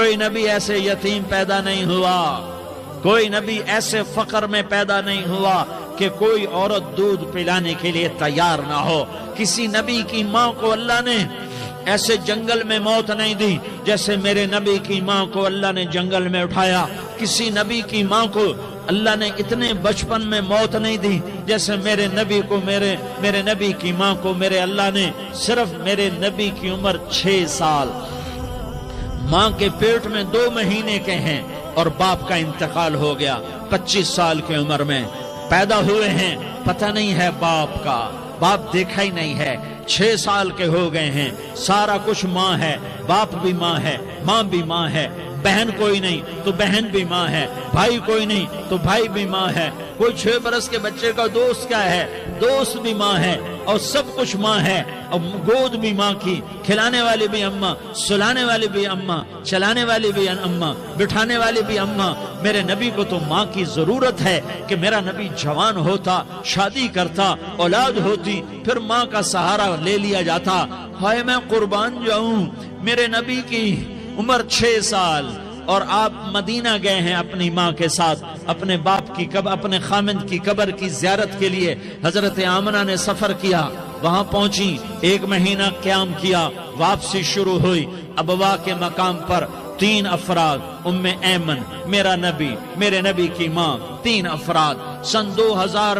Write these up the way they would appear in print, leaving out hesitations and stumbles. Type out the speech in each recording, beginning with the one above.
کوئی نبی ایسے یتیم پیدا نہیں ہوا، کوئی نبی ایسے فقر میں پیدا نہیں ہوا کہ کوئی عورت دودھ پلانے کے لیے تیار نہ ہو۔ کسی نبی کی ماں کو اللہ نے ایسے جنگل میں موت نہیں دی جیسے میرے نبی کی ماں کو اللہ نے جنگل میں اٹھایا۔ کسی نبی کی ماں کو اللہ نے اتنے بچپن میں موت نہیں دی جیسے میرے نبی کو میرے نبی کی ماں کو میرے اللہ نے صرف میرے نبی کی عمر 6 سال، ماں کے پیٹ میں 2 مہینے کے ہیں اور باپ کا انتقال ہو گیا 25 سال کی عمر میں پیدا ہوئے ہیں، پتہ نہیں ہے باپ کا، باپ دیکھا ہی نہیں ہے، 6 سال کے ہو گئے ہیں، سارا کچھ ماں ہے، باپ بھی ماں ہے، ماں بھی ماں ہے، بہن کوئی نہیں تو بہن بھی ماں ہے، بھائی کوئی نہیں تو بھائی بھی ماں ہے، کوئی 6 برس کے بچے کا دوست کیا ہے، دوست بھی ماں ہے، اور سب کچھ ماں ہے، اور گود بھی ماں کی، کھلانے والی بھی اماں، سلانے والی بھی اماں، چلانے والی بھی اماں، بٹھانے والی بھی اماں۔ میرے نبی کو تو ماں کی ضرورت ہے کہ میرا نبی جوان ہوتا، شادی کرتا، اولاد ہوتی، پھر ماں کا سہارا لے لیا جاتا۔ ہائے میں قربان جاؤں، میرے نبی کی عمر 6 سال اور آپ مدینہ گئے ہیں اپنی ماں کے ساتھ، اپنے باپ کی اپنے خامند کی قبر کی زیارت کے لیے حضرت آمنہ نے سفر کیا، وہاں پہنچی، 1 مہینہ قیام کیا، واپسی شروع ہوئی۔ ابوا کے مقام پر 3 افراد، ام ایمن، میرا نبی، میرے نبی کی ماں، 3 افراد۔ سن 2000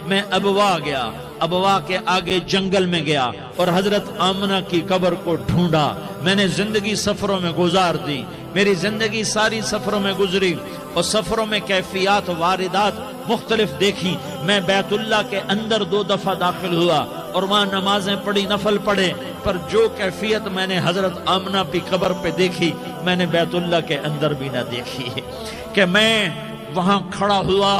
میں ابوا گیا، ابوا کے آگے جنگل میں گیا اور حضرت آمنہ کی قبر کو ڈھونڈا۔ میں نے زندگی سفروں میں گزار دی، میری زندگی ساری سفروں میں گزری، اور سفروں میں کیفیات واردات مختلف دیکھی۔ میں بیت اللہ کے اندر 2 دفعہ داخل ہوا اور وہاں نمازیں پڑھی، نفل پڑھے، پر جو کیفیت میں نے حضرت آمنہ کی قبر پہ دیکھی میں نے بیت اللہ کے اندر بھی نہ دیکھی، کہ میں وہاں کھڑا ہوا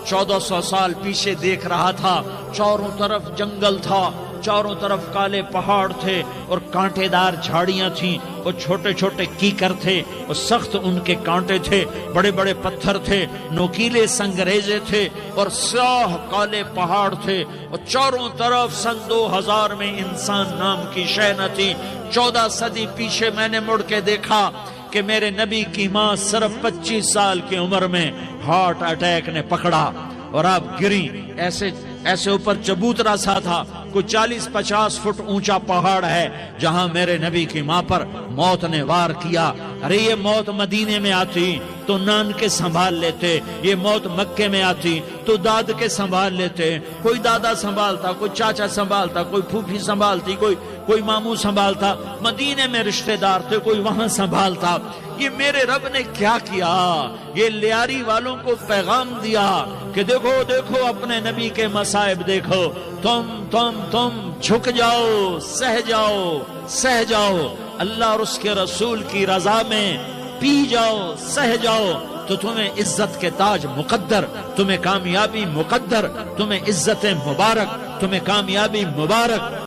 1400 سال پیچھے دیکھ رہا تھا، چاروں طرف جنگل تھا، چاروں طرف کالے پہاڑ تھے اور کانٹے دار جھاڑیاں تھیں، اور چھوٹے چھوٹے کیکر تھے اور سخت ان کے کانٹے تھے، بڑے بڑے پتھر تھے، نوکیلے سنگریزے تھے اور سیاہ کالے پہاڑ تھے، اور چاروں طرف سن 2000 میں انسان نام کی شے نہ تھی۔ 14 صدی پیچھے میں نے مڑ کے دیکھا کہ میرے نبی کی ماں صرف 25 سال کی عمر میں ہارٹ اٹیک نے پکڑا اور آپ گری، ایسے اوپر چبوترا سا تھا، کوئی 40-50 فٹ اونچا پہاڑ ہے جہاں میرے نبی کی ماں پر موت نے وار کیا۔ ارے یہ موت مدینے میں آتی تو نان کے سنبھال لیتے، یہ موت مکے میں آتی تو داد کے سنبھال لیتے، کوئی دادا سنبھالتا، کوئی چاچا سنبھالتا، کوئی پھوپھی سنبھالتی، کوئی ماموں سنبھالتا، مدینے میں رشتہ دار تھے، کوئی وہاں سنبھالتا۔ یہ میرے رب نے کیا کیا؟ یہ لیاری والوں کو پیغام دیا کہ دیکھو دیکھو اپنے نبی کے مصائب دیکھو، تم جھک جاؤ، سہ جاؤ، اللہ اور اس کے رسول کی رضا میں پی جاؤ، سہ جاؤ، تو تمہیں عزت کے تاج مقدر، تمہیں کامیابی مقدر، تمہیں عزت مبارک، تمہیں کامیابی مبارک۔